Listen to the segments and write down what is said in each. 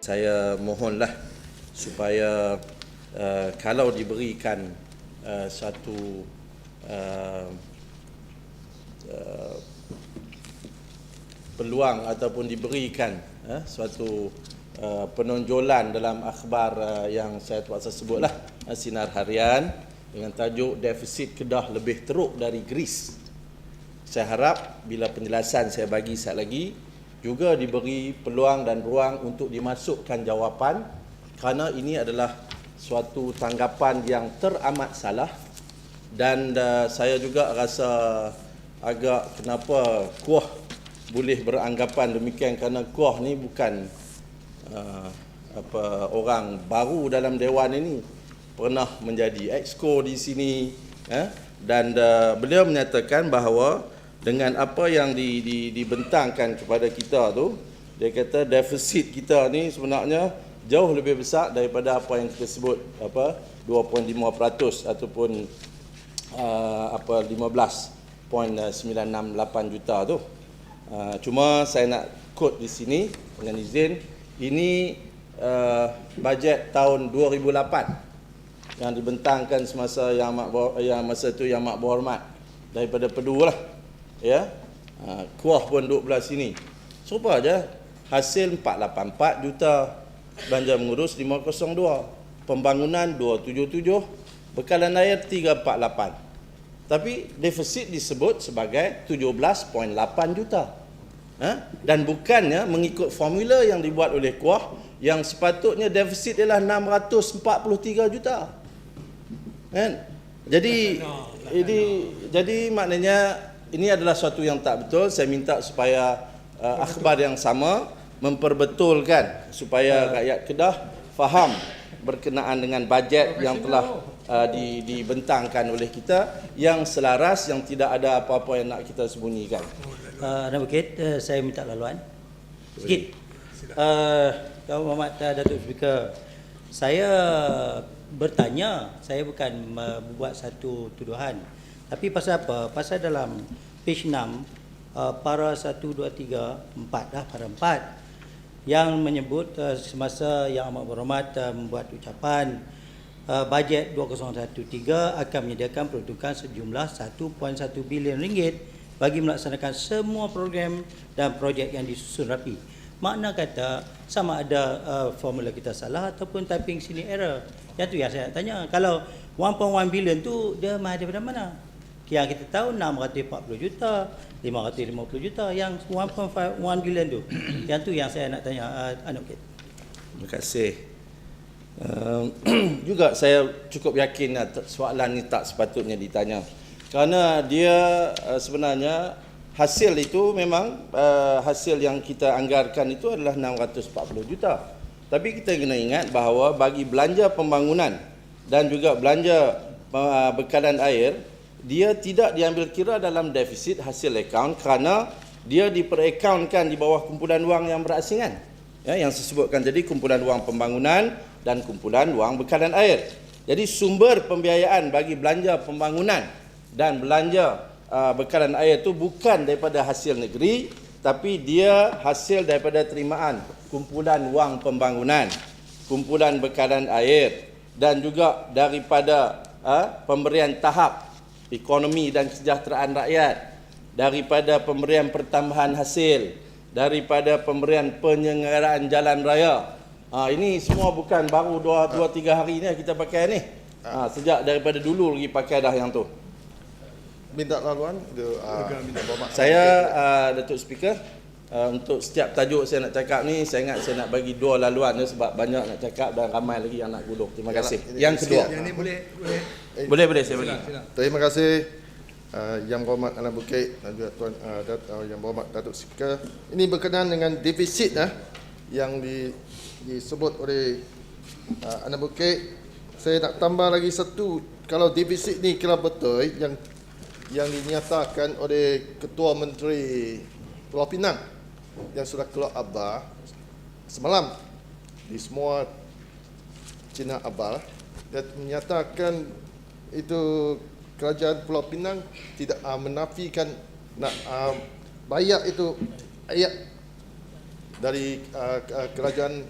saya mohonlah supaya kalau diberikan satu peluang ataupun diberikan suatu penonjolan dalam akhbar yang saya terpaksa sebutlah, Sinar Harian dengan tajuk defisit Kedah lebih teruk dari Greece. Saya harap bila penjelasan saya bagi sekali lagi juga diberi peluang dan ruang untuk dimasukkan jawapan, kerana ini adalah suatu tanggapan yang teramat salah. Dan saya juga rasa agak kenapa Kuah boleh beranggapan demikian, kerana Kuah ni bukan orang baru dalam Dewan ini, pernah menjadi exco di sini, dan beliau menyatakan bahawa dengan apa yang dibentangkan kepada kita tu, dia kata defisit kita ni sebenarnya jauh lebih besar daripada apa yang kita sebut 2.5% ataupun 15.968 juta tu. Cuma saya nak quote di sini dengan izin, ini bajet tahun 2008 yang dibentangkan semasa yang masa tu Yang Mak Berhormat daripada Pedu lah, ya. Kuah pun duduk belah sini. Serupa aja. Hasil 484 juta, belanja mengurus 502, pembangunan 277, bekalan air 348. Tapi defisit disebut sebagai 17.8 juta. Dan bukannya mengikut formula yang dibuat oleh Kuah, yang sepatutnya defisit ialah 643 juta. Kan? Jadi maknanya ini adalah suatu yang tak betul. Saya minta supaya akhbar yang sama memperbetulkan supaya rakyat Kedah faham berkenaan dengan bajet yang telah dibentangkan oleh kita, yang selaras, yang tidak ada apa-apa yang nak kita sembunyikan. Advocate, saya minta laluan sikit. Tuan Muhammad Datuk Speaker, saya bertanya, saya bukan membuat satu tuduhan. Tapi pasal apa? Pasal dalam page 6, para 1, 2, 3, 4 dah, para 4 yang menyebut semasa Yang Amat Berhormat membuat ucapan bajet 2013 akan menyediakan peruntukan sejumlah 1.1 bilion ringgit bagi melaksanakan semua program dan projek yang disusun rapi. Makna kata sama ada formula kita salah ataupun typing sini error. Yang tu yang saya nak tanya. Kalau 1.1 bilion tu dia daripada mana? Yang kita tahu 640 juta, 550 juta, yang 1.1 bilion tu. Yang tu yang saya nak tanya, Advocate. Terima kasih. Juga saya cukup yakin soalan ni tak sepatutnya ditanya. Kerana dia sebenarnya hasil itu memang hasil yang kita anggarkan itu adalah 640 juta. Tapi kita kena ingat bahawa bagi belanja pembangunan dan juga belanja bekalan air, dia tidak diambil kira dalam defisit hasil akaun, kerana dia diperakaunkan di bawah kumpulan wang yang berasingan, ya, yang saya sebutkan tadi, kumpulan wang pembangunan dan kumpulan wang bekalan air. Jadi sumber pembiayaan bagi belanja pembangunan dan belanja bekalan air itu bukan daripada hasil negeri, tapi dia hasil daripada terimaan kumpulan wang pembangunan, kumpulan bekalan air, dan juga daripada pemberian tahap ekonomi dan kesejahteraan rakyat, daripada pemberian pertambahan hasil, daripada pemberian penyelenggaraan jalan raya. Ini semua bukan baru 2-3 hari ni kita pakai ni. Sejak daripada dulu lagi pakai dah yang tu. Minta laluan saya Datuk Speaker, untuk setiap tajuk saya nak cakap ni, saya ingat saya nak bagi 2 laluan je, sebab banyak nak cakap dan ramai lagi yang nak gulung. Terima kasih. Yang kedua. Yang ni Boleh saya bagi. Terima kasih Yang Berhormat Advocate dan juga Tuan Yang Berhormat Datuk Speaker. Ini berkenaan dengan defisit yang disebut oleh Advocate. Saya nak tambah lagi satu. Kalau defisit ni kira betul yang dinyatakan oleh Ketua Menteri Pulau Pinang yang sudah keluar akhbar semalam di semua Cina akhbar, dia menyatakan itu kerajaan Pulau Pinang tidak menafikan nak bayar itu ayat dari kerajaan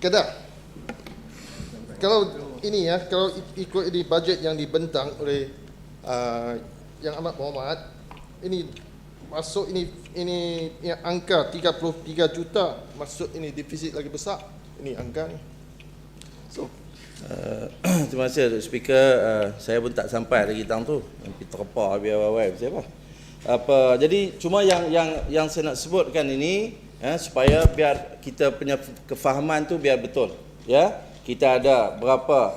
Kedah. Kalau ini ya, kalau ikut ini bajet yang dibentang oleh Yang Amat Berhormat, ini masuk ini yang angka 33 juta, masuk ini defisit lagi besar. Ini angka ni. So, terima kasih Datuk Speaker. Saya pun tak sampai lagi tang tu. Yang terpa biar awal siapa. Jadi cuma yang saya nak sebutkan ini supaya biar kita punya kefahaman tu biar betul. Ya, kita ada berapa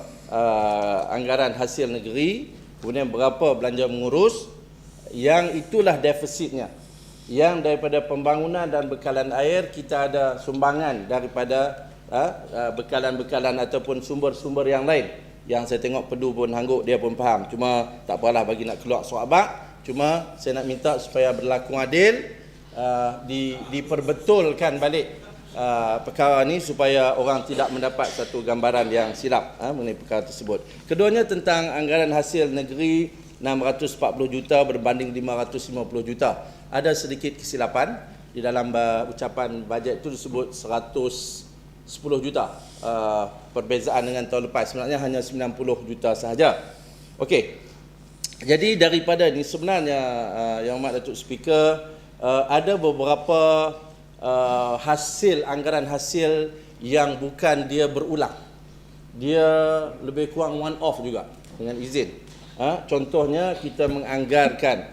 anggaran hasil negeri, kemudian berapa belanja mengurus, yang itulah defisitnya. Yang daripada pembangunan dan bekalan air kita ada sumbangan daripada bekalan-bekalan ataupun sumber-sumber yang lain. Yang saya tengok Pedu pun hangguk, dia pun faham. Cuma tak apalah bagi nak keluar soabak. Cuma saya nak minta supaya berlaku adil, diperbetulkan balik perkara ni supaya orang tidak mendapat satu gambaran yang silap mengenai perkara tersebut. Keduanya tentang anggaran hasil negeri 640 juta berbanding 550 juta. Ada sedikit kesilapan di dalam ucapan bajet itu disebut 110 juta. Perbezaan dengan tahun lepas sebenarnya hanya 90 juta sahaja. Okey. Jadi daripada ini sebenarnya Yang Amat Datuk Speaker, ada beberapa anggaran hasil yang bukan dia berulang. Dia lebih kurang one off juga dengan izin. Contohnya kita menganggarkan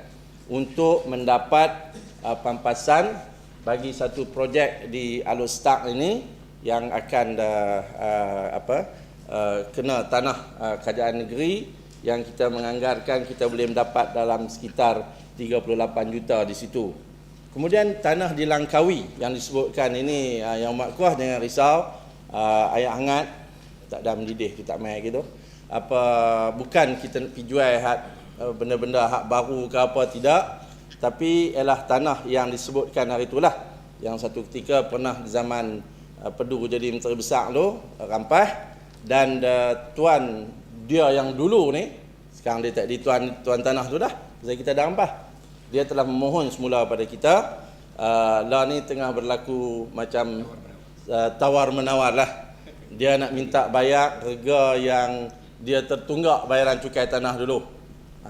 untuk mendapat pampasan bagi satu projek di Alus Stark ini yang akan kena tanah kerajaan negeri, yang kita menganggarkan kita boleh mendapat dalam sekitar 38 juta di situ. Kemudian tanah di Langkawi yang disebutkan ini, Yang Amat Kuah jangan risau, air hangat tak ada mendidih, kita tak main gitu. Bukan kita nak pergi jual benda-benda hak baru ke apa, tidak, tapi ialah tanah yang disebutkan hari itulah, yang satu ketika pernah di zaman Pedu jadi Menteri Besar tu rampas, dan tuan dia yang dulu ni, sekarang dia tak di tuan tanah tu dah, sebab kita dah rampas. Dia telah memohon semula pada kita. Lah ni tengah berlaku macam tawar-menawar lah. Dia nak minta bayar harga yang dia tertunggak bayaran cukai tanah dulu.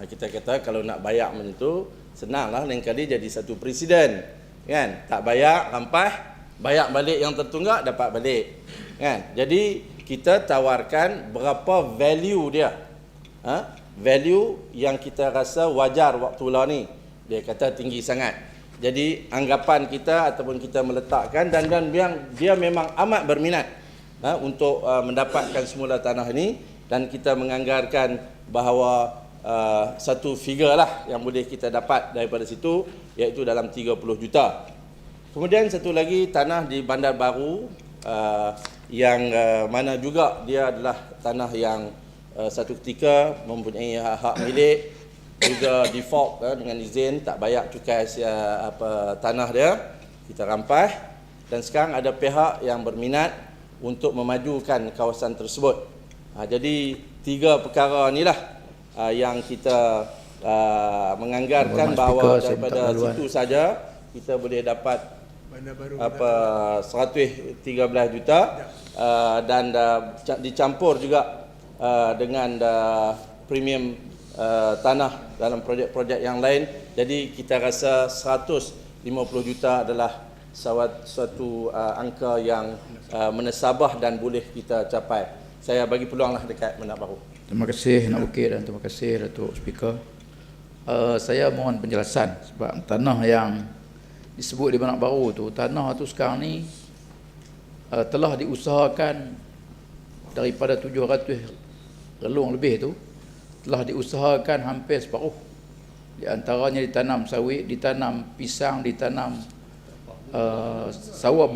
Kita kata kalau nak bayar macam tu, senanglah, lain kali jadi satu presiden. Kan? Tak bayar, rampas, bayar balik yang tertunggak, dapat balik. Kan? Jadi kita tawarkan berapa value dia. Value yang kita rasa wajar waktu lah ni. Dia kata tinggi sangat. Jadi anggapan kita ataupun kita meletakkan, dan dia memang amat berminat untuk mendapatkan semula tanah ini, dan kita menganggarkan bahawa satu figure lah yang boleh kita dapat daripada situ, iaitu dalam 30 juta. Kemudian satu lagi tanah di Bandar Baru, yang mana juga dia adalah tanah yang satu ketika mempunyai hak milik, juga default dengan izin, tak bayar cukai tanah dia, kita rampas, dan sekarang ada pihak yang berminat untuk memajukan kawasan tersebut. Jadi tiga perkara inilah yang kita menganggarkan bahawa daripada situ saja kita boleh dapat 113 juta, dan dicampur juga dengan premium tanah dalam projek-projek yang lain. Jadi kita rasa 150 juta adalah suatu angka yang menesabah dan boleh kita capai. Saya bagi peluanglah dekat Bandar Baru. Terima kasih Nak Bukit dan terima kasih Datuk Speaker. Saya mohon penjelasan sebab tanah yang disebut di Bandar Baru tu, tanah tu sekarang ni telah diusahakan daripada 700 relung lebih tu, telah diusahakan hampir separuh. Di antaranya ditanam sawit, ditanam pisang, ditanam sawah,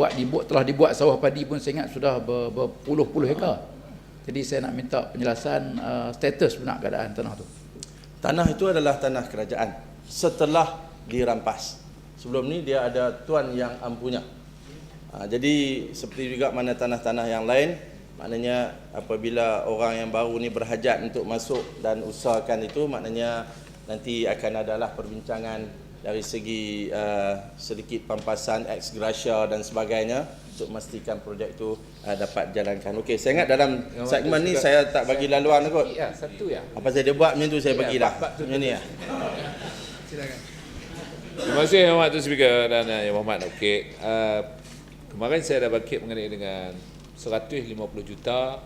telah dibuat sawah padi pun saya ingat sudah berpuluh-puluh hektar. Jadi saya nak minta penjelasan status benar keadaan tanah tu. Tanah itu adalah tanah kerajaan setelah dirampas. Sebelum ni dia ada tuan yang ampunya. Jadi seperti juga mana tanah-tanah yang lain, maknanya apabila orang yang baru ni berhajat untuk masuk dan usahakan itu, maknanya nanti akan adalah perbincangan dari segi sedikit pampasan ex gratia dan sebagainya. untuk memastikan projek itu dapat jalankan. Okey, saya ingat dalam segmen ni saya tak bagi laluan kot. Ya, satu ya. Apa saya dia buat macam tu saya bagi dah. Macam ni ya. Terima kasih Yang Berhormat Tuan Speaker dan Yang Berhormat Okey. Kemarin saya dah bangkit mengenai dengan 150 juta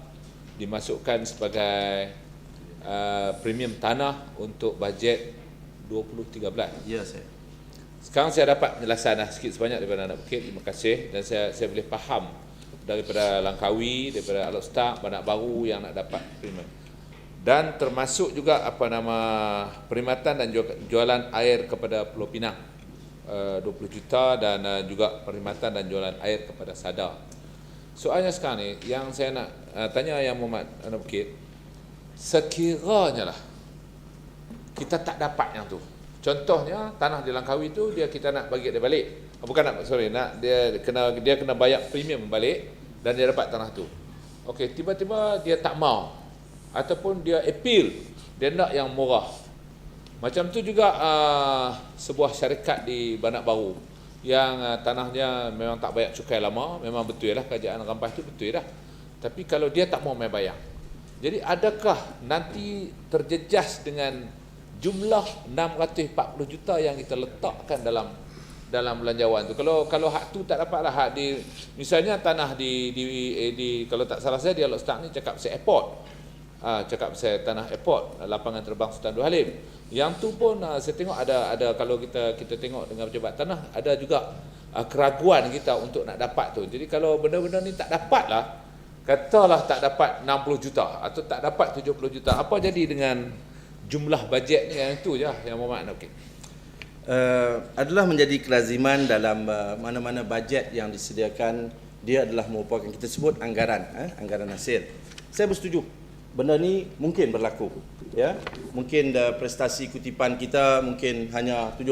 dimasukkan sebagai premium tanah untuk bajet 2013. Ya saya. Sekarang saya dapat penjelasan sikit sebanyak daripada anak Bukit. Terima kasih, dan saya boleh faham daripada Langkawi, daripada Alok Start, Banak Baru yang nak dapat premium. Dan termasuk juga perkhidmatan dan jualan air kepada Pulau Pinang 20 juta, dan juga perkhidmatan dan jualan air kepada Sadar. Soalnya sekarang ni yang saya nak tanya Yang Berhormat anak Bukit, sekiranya lah kita tak dapat yang tu. Contohnya tanah di Langkawi tu kita nak bagi dia balik. Dia kena bayar premium balik dan dia dapat tanah tu. Okey, tiba-tiba dia tak mau ataupun dia appeal, dia nak yang murah. Macam tu juga sebuah syarikat di Banak Baru yang tanahnya memang tak bayar cukai lama, memang betul lah kerajaan rampas tu betul dah. Tapi kalau dia tak mau main bayar. Jadi adakah nanti terjejas dengan jumlah 640 juta yang kita letakkan dalam belanjawan tu? Kalau hak tu tak dapat lah, hak di misalnya tanah di kalau tak salah saya di Alok Start ni cakap pasal airport. Cakap pasal tanah airport, lapangan terbang Sultan Abdul Halim. Yang tu pun saya tengok ada kalau kita tengok dengan pejabat tanah, ada juga keraguan kita untuk nak dapat tu. Jadi kalau benda-benda ni tak dapat lah, katalah tak dapat 60 juta atau tak dapat 70 juta, apa jadi dengan jumlah bajet ni? Yang itu je Yang Berhormat. Okey. Adalah menjadi kelaziman dalam mana-mana bajet yang disediakan, dia adalah merupakan kita sebut anggaran hasil. Saya bersetuju. Benda ni mungkin berlaku. Ya. Mungkin prestasi kutipan kita mungkin hanya 70%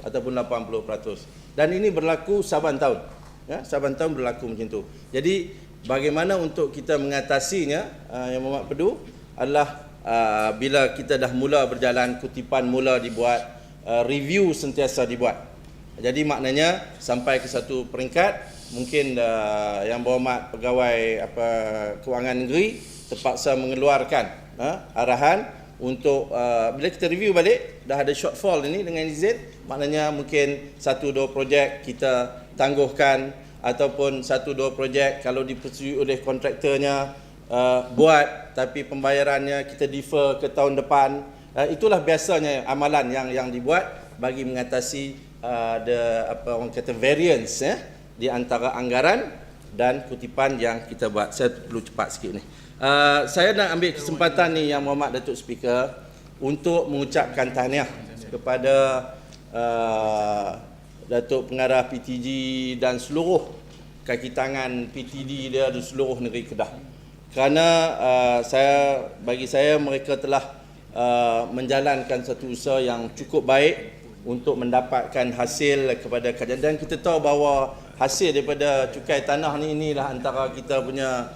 ataupun 80%. Dan ini berlaku saban tahun. Ya, saban tahun berlaku macam tu. Jadi bagaimana untuk kita mengatasinya, Yang Berhormat Pedu, adalah bila kita dah mula berjalan, kutipan mula dibuat, review sentiasa dibuat. Jadi maknanya sampai ke satu peringkat mungkin Yang Berhormat Pegawai Kewangan Negeri terpaksa mengeluarkan arahan untuk bila kita review balik dah ada shortfall ini dengan izin, maknanya mungkin 1-2 projek kita tangguhkan, ataupun 1-2 projek kalau dipersetujui oleh kontraktornya buat tapi pembayarannya kita defer ke tahun depan. Itulah biasanya amalan yang dibuat bagi mengatasi orang kata variance di antara anggaran dan kutipan yang kita buat. Saya perlu cepat sikit ni. Saya nak ambil kesempatan ni Yang Berhormat Datuk Speaker untuk mengucapkan tahniah kepada Datuk Pengarah PTG dan seluruh kaki tangan PTD dia di seluruh negeri Kedah. Kerana bagi saya mereka telah menjalankan satu usaha yang cukup baik untuk mendapatkan hasil kepada kerajaan. Dan kita tahu bahawa hasil daripada cukai tanah ni, inilah antara kita punya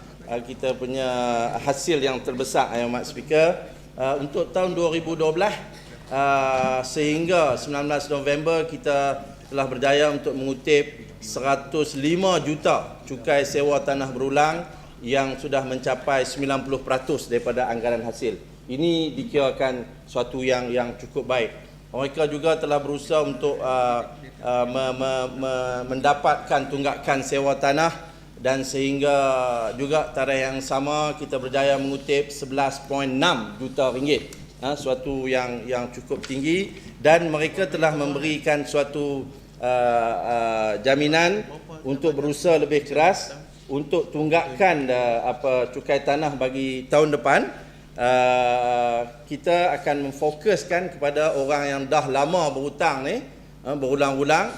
hasil yang terbesar, Yang Berhormat Speaker. Untuk tahun 2012 sehingga 19 November kita telah berjaya untuk mengutip 105 juta cukai sewa tanah berulang yang sudah mencapai 90% daripada anggaran hasil. Ini dikirakan suatu yang cukup baik. Mereka juga telah berusaha untuk mendapatkan tunggakan sewa tanah, dan sehingga juga tarikh yang sama kita berjaya mengutip 11.6 juta ringgit. Suatu yang cukup tinggi, dan mereka telah memberikan suatu jaminan untuk berusaha lebih keras untuk tunggakan cukai tanah bagi tahun depan. Kita akan memfokuskan kepada orang yang dah lama berhutang ni, berulang-ulang,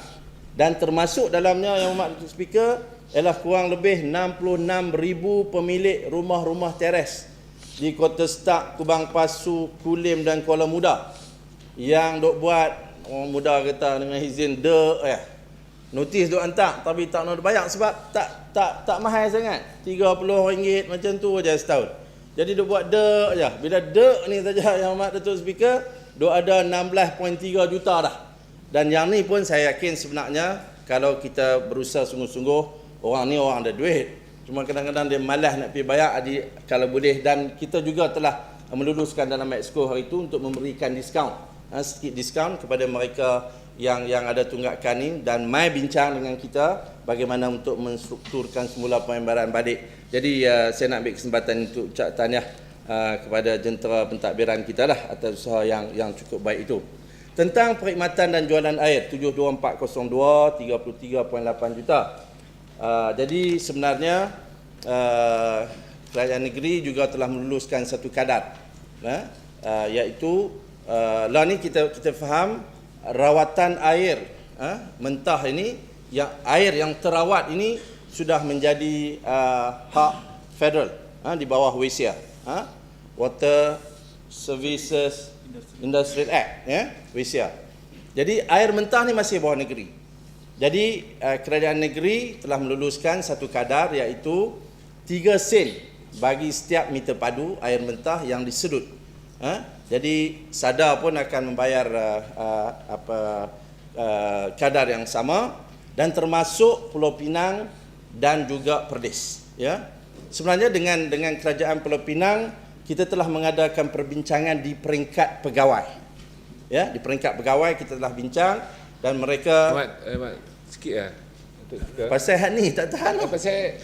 dan termasuk dalamnya Yang Berhormat Speaker ialah kurang lebih 66,000 pemilik rumah-rumah teres di Kota Stark, Kubang Pasu, Kulim dan Kuala Muda yang duk buat, orang muda kata dengan izin notis duk hantar tapi tak nak bayar sebab tak mahal sangat, RM30 macam tu aja setahun. Jadi duk buat je. Bila ni saja Yang Berhormat Datuk Speaker duk ada 16.3 juta dah. Dan yang ni pun saya yakin sebenarnya kalau kita berusaha sungguh-sungguh orang ni orang ada duit, cuma kadang-kadang dia malas nak pergi bayar kalau boleh. Dan kita juga telah meluluskan dalam Exco hari itu untuk memberikan diskaun, sikit diskaun kepada mereka yang ada tunggakan ni, dan mai bincang dengan kita bagaimana untuk menstrukturkan semula pembayaran balik. Jadi saya nak ambil kesempatan untuk ucap tahniah kepada jentera pentadbiran kita lah atas usaha yang cukup baik itu. Tentang perkhidmatan dan jualan air 72402 33.8 juta. Jadi sebenarnya kerajaan negeri juga telah meluluskan satu kadar, iaitu lah ni kita faham rawatan air mentah ini, yang air yang terawat ini sudah menjadi hak federal di bawah WSIA, Water Services Industrial Act, WSIA. Jadi air mentah ni masih bawah negeri. Jadi kerajaan negeri telah meluluskan satu kadar, iaitu 3 sen bagi setiap meter padu air mentah yang disedut. Jadi Sada pun akan membayar kadar yang sama, dan termasuk Pulau Pinang dan juga Perlis. Ya. Sebenarnya dengan kerajaan Pulau Pinang kita telah mengadakan perbincangan di peringkat pegawai. Ya, di peringkat pegawai kita telah bincang, dan mereka Ahmad, sikit lah. pasal hal ni tak tahan. Pasal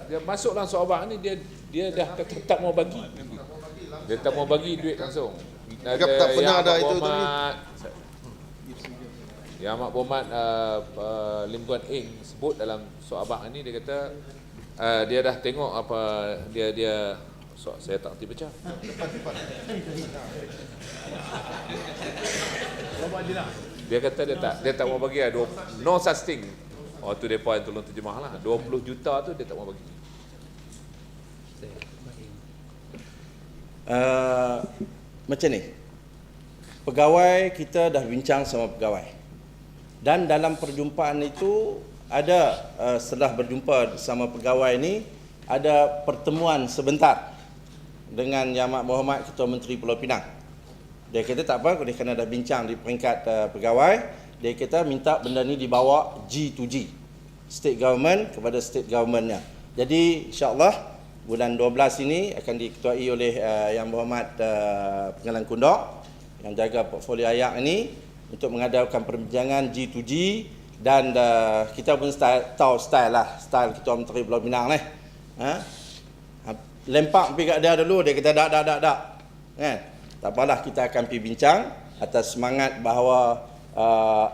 dia masuk langsung abang ni, dia dah tak mau bagi. Dia tak mau bagi duit langsung. Tak pernah ada itu Yang Ahmad Berhormat Lim Guan Eng sebut dalam soal abang ni, dia kata dia dah tengok dia saya tak tiba baca. Dia kata dia tak mau bagi no such thing. Tu depa yang tolong terjemah lah. 20 juta tu dia tak mau bagi. Macam ni, pegawai kita dah bincang sama pegawai, dan dalam perjumpaan itu ada setelah berjumpa sama pegawai ni, ada pertemuan sebentar dengan Yang Amat Berhormat Ketua Menteri Pulau Pinang. Dia kata tak apa, dia kena dah bincang di peringkat pegawai, dia kata minta benda ni dibawa G2G, state government kepada state governmentnya. Jadi insyaAllah bulan 12 ini akan diketuai oleh Yang Berhormat Penggalan Kundok yang jaga portfolio ayak ini, untuk mengadakan perbincangan G2G. Dan kita pun tahu style Ketua Menteri Pulau Pinang ni. Lempak pergi kat dia dulu, dia kata tak. Kan? Tak apalah, kita akan pergi bincang atas semangat bahawa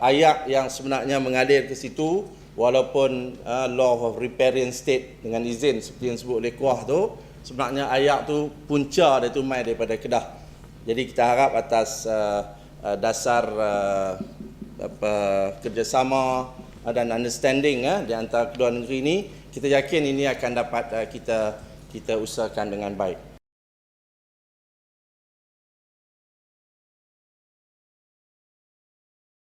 ayak yang sebenarnya mengalir ke situ, walaupun law of riparian state dengan izin seperti yang sebut oleh Kuah tu, sebenarnya ayak tu punca dia tu mai daripada Kedah. Jadi kita harap atas dasar kerjasama dan understanding di antara kedua negeri ini, kita yakin ini akan dapat kita usahakan dengan baik.